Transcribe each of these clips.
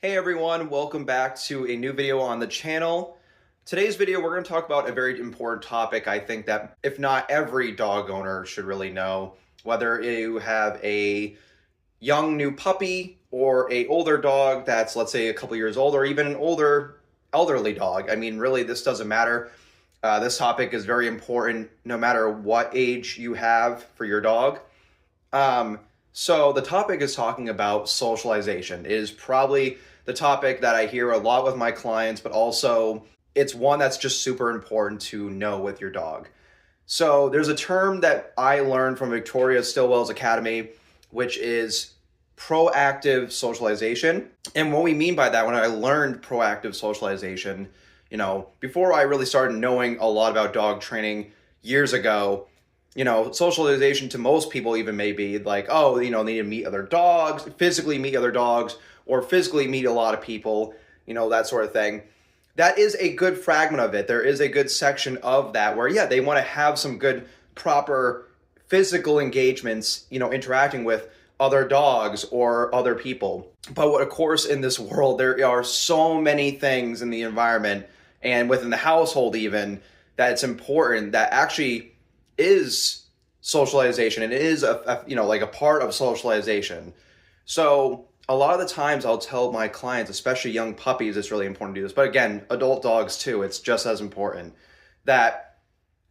Hey everyone, welcome back to a new video on the channel. Today's video, we're going to talk about a very important topic. I think that if not every dog owner should really know, whether you have a young new puppy or a older dog that's, let's say, a couple years old, or even an older elderly dog. I mean, really, this doesn't matter. This topic is very important no matter what age you have for your dog. So the topic is talking about socialization. It is probably the topic that I hear a lot with my clients, but also it's one that's just super important to know with your dog. So there's a term that I learned from Victoria Stilwell's Academy, which is proactive socialization. And what we mean by that, when I learned proactive socialization, before I really started knowing a lot about dog training years ago, socialization to most people even may be like, oh, they need to meet other dogs, physically meet other dogs, or physically meet a lot of people, that sort of thing. That is a good fragment of it. There is a good section of that where, yeah, they want to have some good, proper physical engagements, interacting with other dogs or other people. But of course, in this world, there are so many things in the environment and within the household even that it's important that actually is socialization and it is a part of socialization. So a lot of the times I'll tell my clients, especially young puppies, it's really important to do this, but again, adult dogs too, it's just as important that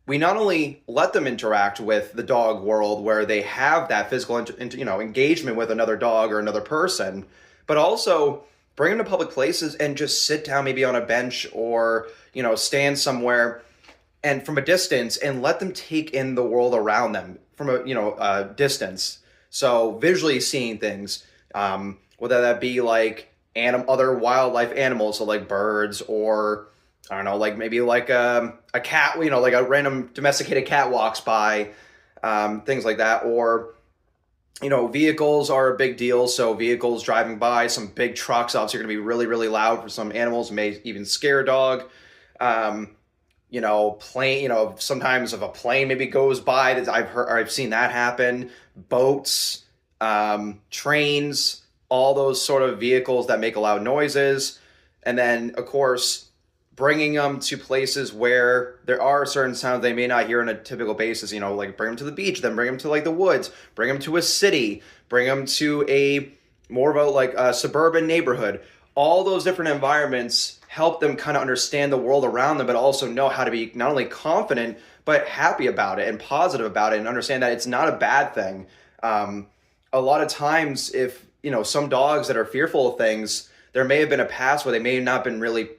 we not only let them interact with the dog world where they have that physical engagement with another dog or another person, but also bring them to public places and just sit down maybe on a bench or stand somewhere and from a distance and let them take in the world around them from a distance. So visually seeing things, whether that be like other wildlife animals, so like birds or I don't know, like maybe like a cat, like a random domesticated cat walks by, things like that. Or, vehicles are a big deal. So vehicles driving by, some big trucks obviously are going to be really, really loud for some animals, may even scare a dog. Plane, sometimes if a plane maybe goes by, that I've seen that happen. Boats, trains, all those sort of vehicles that make loud noises. And then, of course, bringing them to places where there are certain sounds they may not hear on a typical basis, like bring them to the beach, then bring them to like the woods, bring them to a city, bring them to a more of a suburban neighborhood. All those different environments help them kind of understand the world around them, but also know how to be not only confident, but happy about it and positive about it and understand that it's not a bad thing. A lot of times if, some dogs that are fearful of things, there may have been a past where they may have not been really,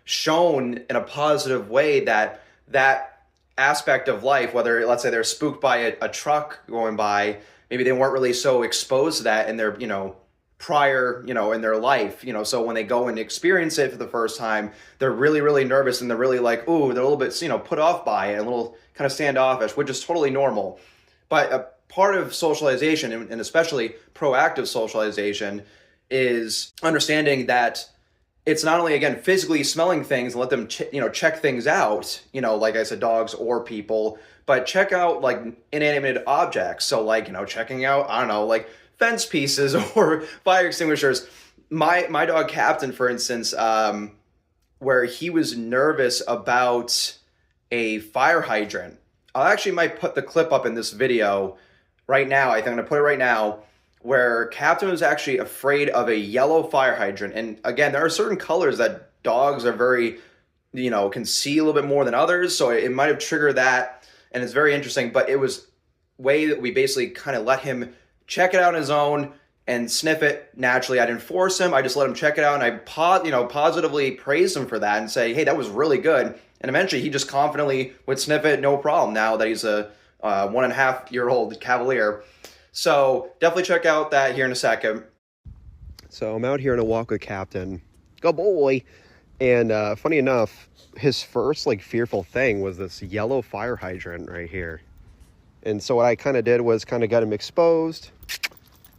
shown in a positive way that aspect of life, whether let's say they're spooked by a truck going by, maybe they weren't really so exposed to that in their, prior, in their life, so when they go and experience it for the first time, they're really, really nervous and they're really like, ooh, they're a little bit, put off by it, a little kind of standoffish, which is totally normal. But a part of socialization, and especially proactive socialization, is understanding that it's not only, again, physically smelling things and let them, check things out, like I said, dogs or people, but check out like inanimate objects. So like, checking out, I don't know, like fence pieces or fire extinguishers. My dog Captain, for instance, where he was nervous about a fire hydrant. I actually might put the clip up in this video right now. I think I'm going to put it right now, where Captain was actually afraid of a yellow fire hydrant. And again, there are certain colors that dogs are very, can see a little bit more than others. So it might have triggered that. And it's very interesting, but it was way that we basically kind of let him check it out on his own and sniff it naturally. I didn't force him. I just let him check it out. And I positively praised him for that and say, hey, that was really good. And eventually he just confidently would sniff it, no problem, now that he's a 1.5-year-old Cavalier. So definitely check out that here in a second. So I'm out here on a walk with Captain. Good boy. And funny enough, his first fearful thing was this yellow fire hydrant right here. And so what I kind of did was kind of got him exposed.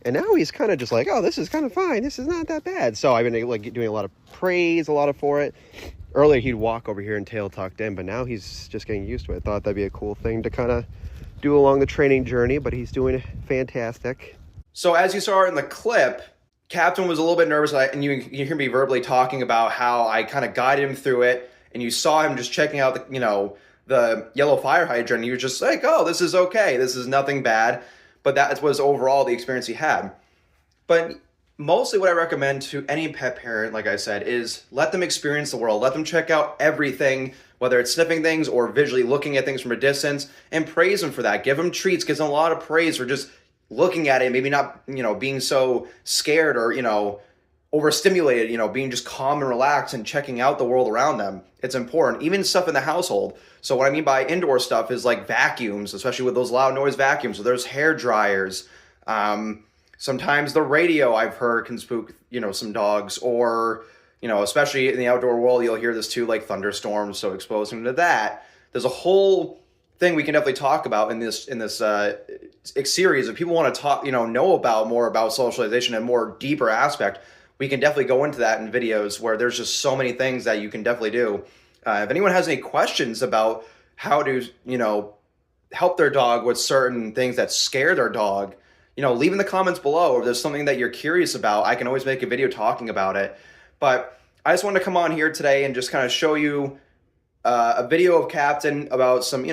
And now he's kind of just like, oh, this is kind of fine. This is not that bad. So I've been doing a lot of praise, for it. Earlier he'd walk over here and tail tucked in, but now he's just getting used to it. Thought that'd be a cool thing to kind of do along the training journey, but he's doing fantastic. So as you saw in the clip, Captain was a little bit nervous, and you hear me verbally talking about how I kind of guided him through it, and you saw him just checking out the yellow fire hydrant, and you were just like, oh, this is okay, this is nothing bad. But that was overall the experience he had. But mostly what I recommend to any pet parent, like I said, is let them experience the world. Let them check out everything, whether it's sniffing things or visually looking at things from a distance, and praise them for that. Give them treats, give them a lot of praise for just looking at it, maybe not, being so scared or, overstimulated, being just calm and relaxed and checking out the world around them. It's important. Even stuff in the household. So what I mean by indoor stuff is like vacuums, especially with those loud noise vacuums. So there's hair dryers. Sometimes the radio, I've heard, can spook, some dogs, or, especially in the outdoor world, you'll hear this too, like thunderstorms. So exposing them to that. There's a whole thing we can definitely talk about in this series. If people want to talk, know about more about socialization and more deeper aspect, we can definitely go into that in videos where there's just so many things that you can definitely do. If anyone has any questions about how to, help their dog with certain things that scare their dog, leave in the comments below. If there's something that you're curious about, I can always make a video talking about it. But I just wanted to come on here today and just kind of show you a video of Captain about some,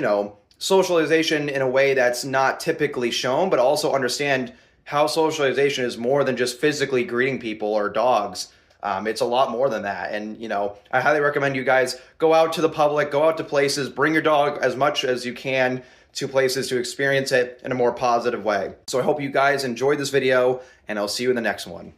socialization in a way that's not typically shown, but also understand how socialization is more than just physically greeting people or dogs. It's a lot more than that. And, I highly recommend you guys go out to the public, go out to places, bring your dog as much as you can to places to experience it in a more positive way. So I hope you guys enjoyed this video, and I'll see you in the next one.